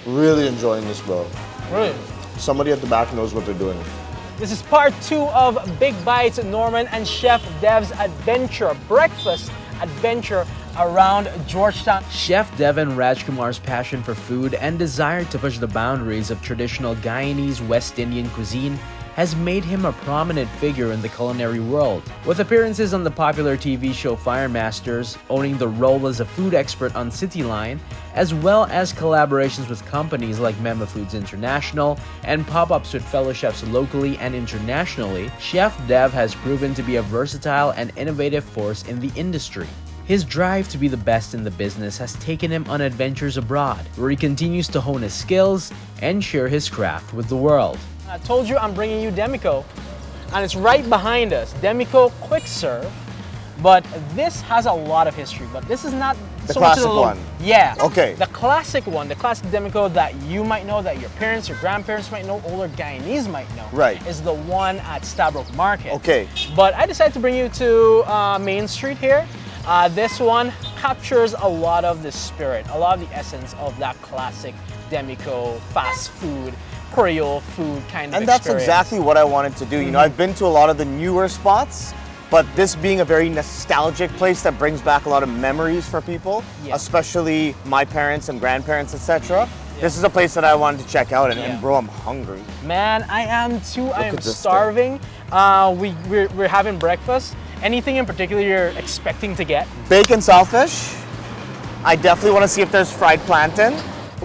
Really enjoying this, bro. Really? Somebody at the back knows what they're doing. This is part 2 of Big Bites, Norman and Chef Dev's adventure, breakfast adventure around Georgetown. Chef Devan Rajkumar's passion for food and desire to push the boundaries of traditional Guyanese West Indian cuisine has made him a prominent figure in the culinary world. With appearances on the popular TV show Fire Masters, owning the role as a food expert on Cityline, as well as collaborations with companies like Mema Foods International and pop-ups with fellow chefs locally and internationally, Chef Dev has proven to be a versatile and innovative force in the industry. His drive to be the best in the business has taken him on adventures abroad, where he continues to hone his skills and share his craft with the world. I told you I'm bringing you Demico, and it's right behind us. Demico Quick Serve, but this has a lot of history, but this is not The so much classic of the one. Yeah. Okay. The classic one, the classic Demico that you might know, that your parents, your grandparents might know, older Guyanese might know. Right. Is the one at Stabroek Market. Okay. But I decided to bring you to Main Street here. This one captures a lot of the spirit, a lot of the essence of that classic Demico fast food, Creole food kind of And that's experience. exactly what I wanted to do. You know, I've been to a lot of the newer spots, but this being a very nostalgic place that brings back a lot of memories for people, Yeah. especially my parents and grandparents, etc. This is a place that I wanted to check out, and, Yeah. and bro, I'm hungry. Man, I am too. I am at this starving. We're having breakfast. Anything in particular you're expecting to get? Bacon saltfish. I definitely want to see if there's fried plantain.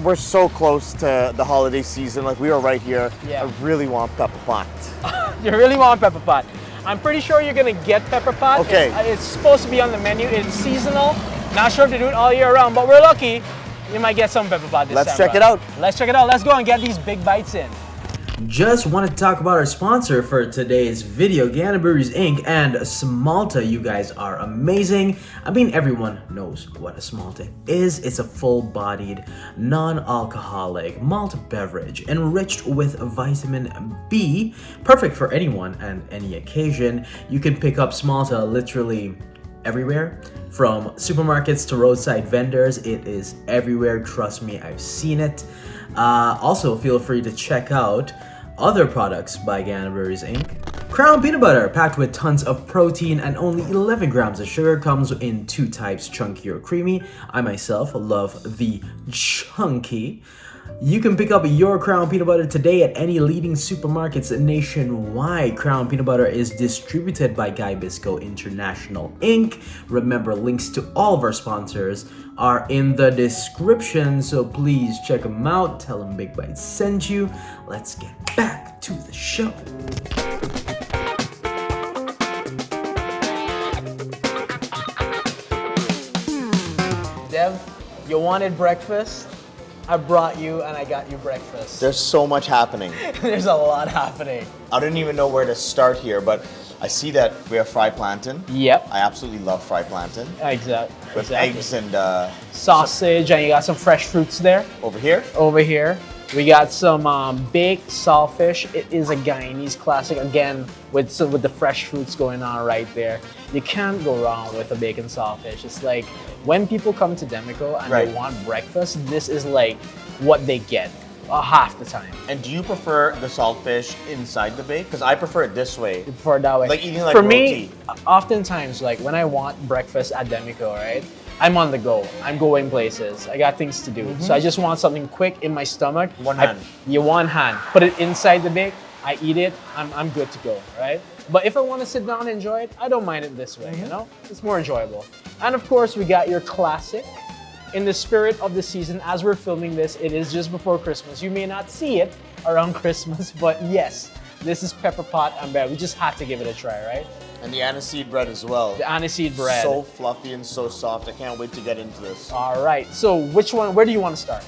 We're so close to the holiday season, like we are right here. Yeah. I really want pepper pot. You really want pepper pot? I'm pretty sure you're gonna get pepper pot. Okay. It's supposed to be on the menu. It's seasonal. Not sure if they do it all year round, but we're lucky. You might get some pepper pot this time. Let's check it out. Let's check it out. Let's go and get these big bites in. Just want to talk about our sponsor for today's video, Guyana Breweries Inc. and Smalta. You guys are amazing. I mean, everyone knows what a Smalta is. It's a full-bodied, non-alcoholic malt beverage enriched with vitamin B, perfect for anyone and any occasion. You can pick up Smalta literally everywhere, from supermarkets to roadside vendors. It is everywhere, trust me, I've seen it. Also, feel free to check out other products by Guyana Breweries Inc. Crown Peanut Butter, packed with tons of protein and only 11 grams of sugar, comes in 2 types, chunky or creamy. I myself love the chunky. You can pick up your Crown Peanut Butter today at any leading supermarkets nationwide. Crown Peanut Butter is distributed by Guybisco International Inc. Remember, links to all of our sponsors are in the description, so please check them out. Tell them Big Bites sent you. Let's get back to the show. Dev, you wanted breakfast? I brought you and I got you breakfast. There's so much happening. There's a lot happening. I don't even know where to start here, but I see that we have fried plantain. Yep. I absolutely love fried plantain. Exactly. With exactly. eggs and Sausage, and you got some fresh fruits there. over here. Over here, we got some baked saltfish. It is a Guyanese classic, again, with the fresh fruits going on right there. You can't go wrong with a bacon saltfish. It's like, when people come to Demico and Right. they want breakfast, this is like what they get half the time. And do you prefer the saltfish inside the bake? Because I prefer it this way. You prefer it that way. Like eating like For roti. me, oftentimes, like when I want breakfast at Demico, right? I'm on the go. I'm going places. I got things to do. So I just want something quick in my stomach. One hand. You one hand. Put it inside the bake. I eat it. I'm good to go, right? But if I want to sit down and enjoy it, I don't mind it this way, you know? It's more enjoyable. And of course, we got your classic. In the spirit of the season, as we're filming this, it is just before Christmas. You may not see it around Christmas, but yes, this is pepper pot and bread. We just had to give it a try, right? And the aniseed bread as well. The aniseed bread. So fluffy and so soft. I can't wait to get into this. All right, so where do you want to start?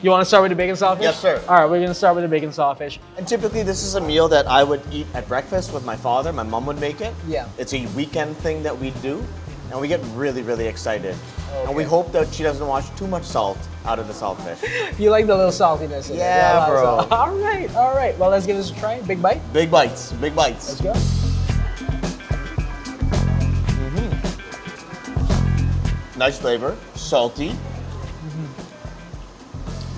You want to start with the bacon saltfish? Yes, sir. All right, we're gonna start with the bacon saltfish. And typically this is a meal that I would eat at breakfast with my father. My mom would make it. Yeah. It's a weekend thing that we do. And we get really, really excited. Okay. And we hope that she doesn't wash too much salt out of the saltfish. You like the little saltiness in it. Yeah, bro. So- all right. Well, let's give this a try. Big bite. Big bites, big bites. Let's go. Nice flavor, salty.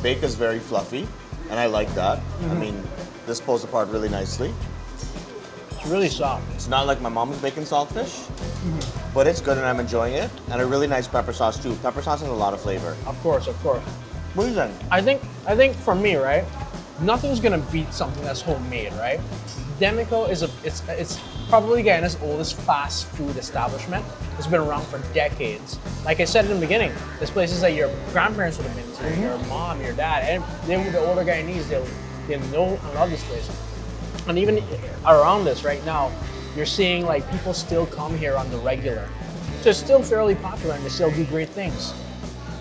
bake is very fluffy, and I like that. I mean, this pulls apart really nicely. It's really soft. It's not like my mom's baking saltfish, but it's good and I'm enjoying it. And a really nice pepper sauce too. Pepper sauce has a lot of flavor. Of course, of course. What do you think? I think for me, right, nothing's gonna beat something that's homemade, right? Demico is it's probably Guyana's oldest fast food establishment. It's been around for decades. Like I said in the beginning, there's places that your grandparents would have been to, your mom, your dad, and they were the older Guyanese. They know and love this place. And even around this right now, you're seeing like people still come here on the regular. So it's still fairly popular and they still do great things.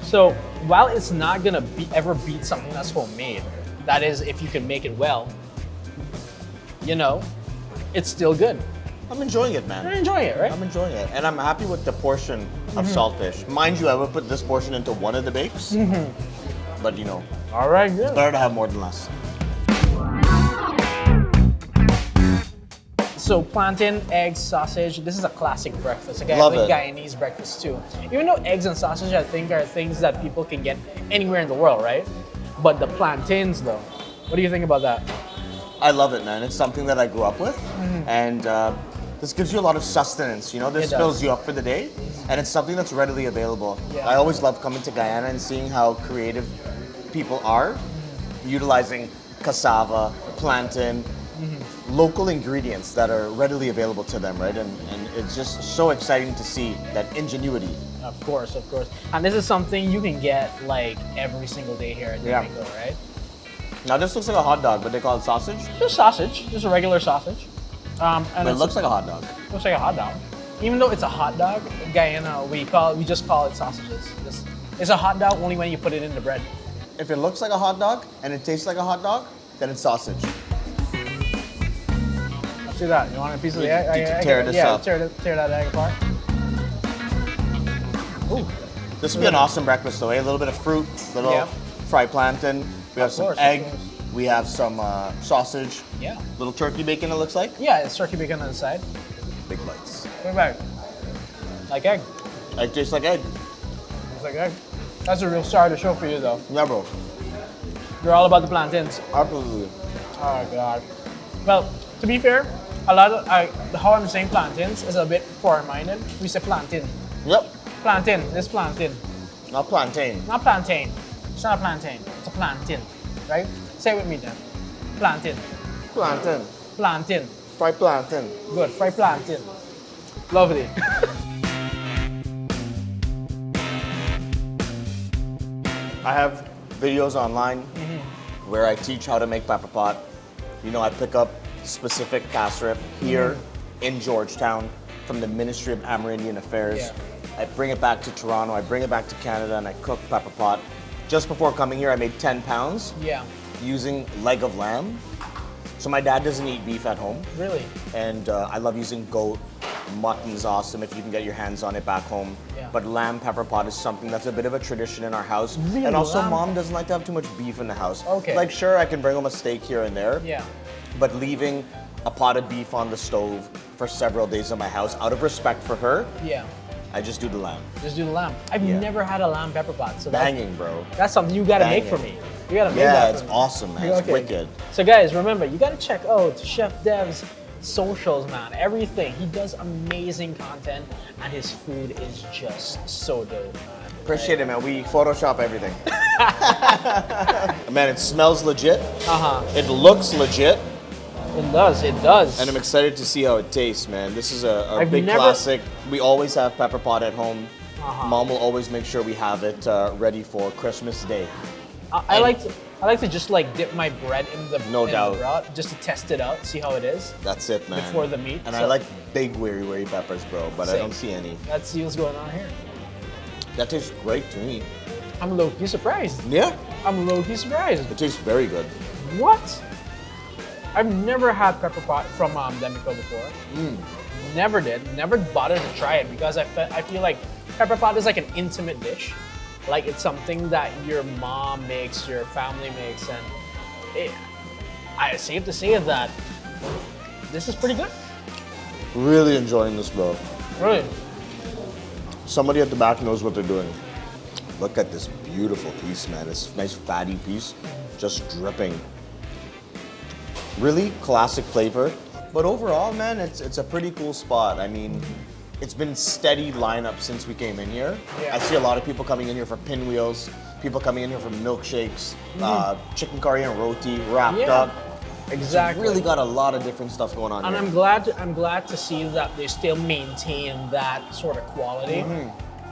So while it's not gonna ever beat something that's homemade, that is if you can make it well, you know, it's still good. I'm enjoying it, man. You're enjoying it, right? I'm enjoying it. And I'm happy with the portion of saltfish. Mind you, I would put this portion into one of the bakes. But you know, All right, good. better to have more than less. So plantain, eggs, sausage. This is a classic breakfast. Again, Love like it. Guyanese breakfast too. Even though eggs and sausage, I think, are things that people can get anywhere in the world, right? But the plantains, though, what do you think about that? I love it, man. It's something that I grew up with. And this gives you a lot of sustenance, you know? This It does. fills you up for the day. And it's something that's readily available. Yeah. I always love coming to Guyana and seeing how creative people are, utilizing cassava, plantain, local ingredients that are readily available to them, right? And it's just so exciting to see that ingenuity. Of course, of course. And this is something you can get like every single day here at Yeah. Demico, right? Now this looks like a hot dog, but they call it sausage. Just sausage, just a regular sausage. And But it looks like a hot dog. looks like a hot dog. Even though it's a hot dog, in Guyana we just call it sausages. It's a hot dog only when you put it in the bread. If it looks like a hot dog and it tastes like a hot dog, then it's sausage. Let's do that. You want a piece of the You egg? can tear this up. Tear that egg apart. Ooh. This would be an awesome breakfast though, eh? A little bit of fruit, little Yeah. fried plantain. We have some course, of egg. course. We have some sausage. Yeah. Little turkey bacon, it looks like. Yeah, it's turkey bacon on the side. Big bites. Look back. Like egg. Egg tastes like egg. It's like egg. That's a real star to show for you though. Yeah, bro. You're all about the plantains. Absolutely. Oh god. Well, to be fair, a lot of how I'm saying plantains is a bit foreign-minded. We say plantain. Yep. Plantain. This plantain. Not plantain. Not plantain. It's not a plantain. It's a plantain. Right? Say it with me then. Plantain. Plantain. Plantain. Fried plantain. Good. Fried plantain. Lovely. I have videos online where I teach how to make pepper pot. You know, I pick up specific casserole here in Georgetown from the Ministry of Amerindian Affairs. Yeah. I bring it back to Toronto, I bring it back to Canada, and I cook pepper pot. Just before coming here, I made 10 pounds Yeah. using leg of lamb. So my dad doesn't eat beef at home, Really? and I love using goat. Mutton's awesome if you can get your hands on it back home. Yeah. But lamb pepper pot is something that's a bit of a tradition in our house. Really? And also Lamb? mom doesn't like to have too much beef in the house. Okay. Like sure, I can bring home a steak here and there. Yeah. But leaving a pot of beef on the stove for several days in my house, out of respect for her, Yeah. I just do the lamb. Just do the lamb. I've Yeah. never had a lamb pepper pot, so Banging, bro. that's something you gotta make Banging. for me. You gotta make Yeah, that it's for me. awesome, man. It's Okay. wicked. So guys, remember, you gotta check out Chef Dev's socials, man. Everything. He does amazing content and his food is just so dope, man. Appreciate it, man. We Photoshop everything. Man, it smells legit. Uh-huh. It looks legit. It does, it does. And I'm excited to see how it tastes, man. This is a I've big never- classic. We always have pepper pot at home. Uh-huh. Mom will always make sure we have it ready for Christmas Day. I like to just like dip my bread in the No in doubt. the broth just to test it out, see how it is. That's it, man. Before the meat, And I so- like big weary peppers, bro, but I Same. don't see any. Let's see what's going on here. That tastes great to me. I'm low-key surprised. Yeah, I'm low-key surprised. it tastes very good. What? I've never had pepper pot from Demico before. Never did. Never bothered to try it because I feel like pepper pot is like an intimate dish. Like it's something that your mom makes, your family makes, and I safe to say that this is pretty good. Really enjoying this, bro. Really. Somebody at the back knows what they're doing. Look at this beautiful piece, man. This nice fatty piece, just dripping. Really classic flavor. But overall, man, it's a pretty cool spot. I mean, it's been steady lineup since we came in here. Yeah. I see a lot of people coming in here for pinwheels, people coming in here for milkshakes, chicken curry and roti, wrapped up. Exactly. So really got a lot of different stuff going on And here. I'm glad to see that they still maintain that sort of quality.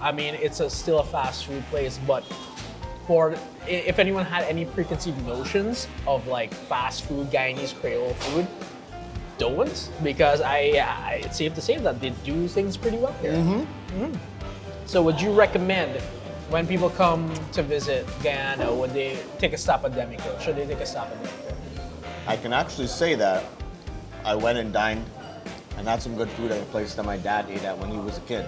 I mean, it's still a fast food place, but if anyone had any preconceived notions of like fast food, Guyanese Creole food, don't, because it's safe to say that they do things pretty well here. So would you recommend when people come to visit Guyana, would they take a stop at Demico? Should they take a stop at Demico? I can actually say that I went and dined and had some good food at a place that my dad ate at when he was a kid.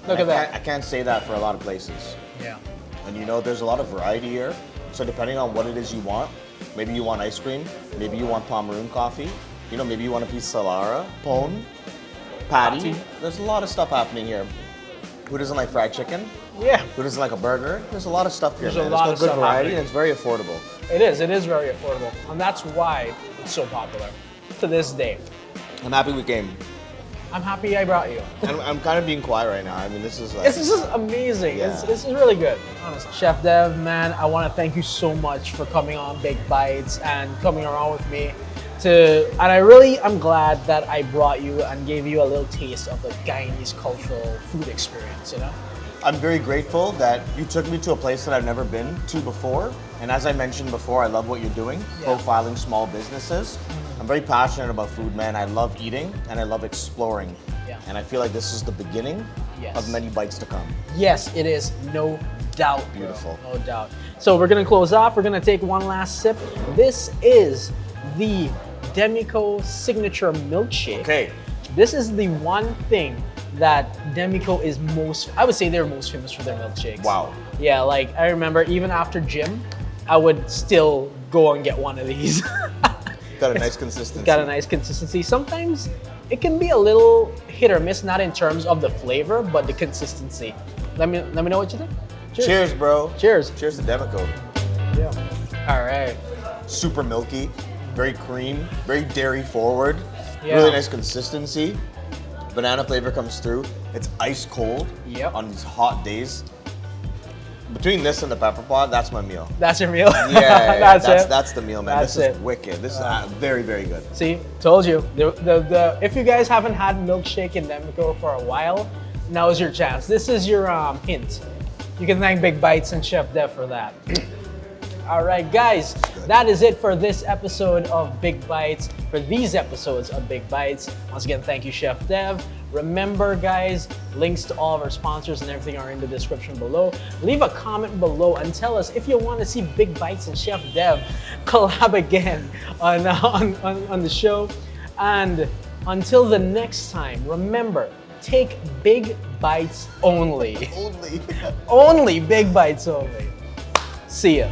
Look at that. I can't say that for a lot of places. Yeah. And you know, there's a lot of variety here. So depending on what it is you want, maybe you want ice cream, maybe you want Pomeroon coffee, you know, maybe you want a piece of Salara, pone, patty. There's a lot of stuff happening here. Who doesn't like fried chicken? Yeah. Who doesn't like a burger? There's a lot of stuff here, There's man. a lot It's of got good stuff variety happening. and it's very affordable. It is very affordable. And that's why it's so popular to this day. I'm happy we came. I'm happy I brought you. And I'm kind of being quiet right now. I mean, this is like... This is amazing. Yeah. It's really good, honestly. Chef Dev, man, I want to thank you so much for coming on Big Bites and coming around with me. And I'm glad that I brought you and gave you a little taste of the Guyanese cultural food experience, you know? I'm very grateful that you took me to a place that I've never been to before. And as I mentioned before, I love what you're doing, profiling small businesses. I'm very passionate about food, man. I love eating and I love exploring. Yeah. And I feel like this is the beginning of many bites to come. Yes, it is, no doubt. Bro. Beautiful. No doubt. So we're gonna close off. We're gonna take one last sip. This is the Demico signature milkshake. Okay. This is the one thing that Demico is I would say they're most famous for their milkshakes. Wow. Yeah, like I remember even after gym, I would still go and get one of these. Got a nice consistency. Got a nice consistency. Sometimes it can be a little hit or miss, not in terms of the flavor, but the consistency. Let me know what you think. Cheers, bro. Cheers. Cheers to Demico. Yeah. All right. Super milky, very cream, very dairy forward. Yeah. Really nice consistency. Banana flavor comes through. It's ice cold on these hot days. Between this and the pepper pot, that's my meal. That's your meal? Yeah, That's that's the meal, man. That's this is it. wicked. This is very, very good. See, told you. If you guys haven't had milkshake in Demico for a while, now is your chance. This is your hint. You can thank Big Bites and Chef Dev for that. All right, guys, that is it for this episode of Big Bites, for these episodes of Big Bites. Once again, thank you, Chef Dev. Remember, guys, links to all of our sponsors and everything are in the description below. Leave a comment below and tell us if you want to see Big Bites and Chef Dev collab again on the show. And until the next time, remember, take big bites only. Only. Only big bites only. See ya.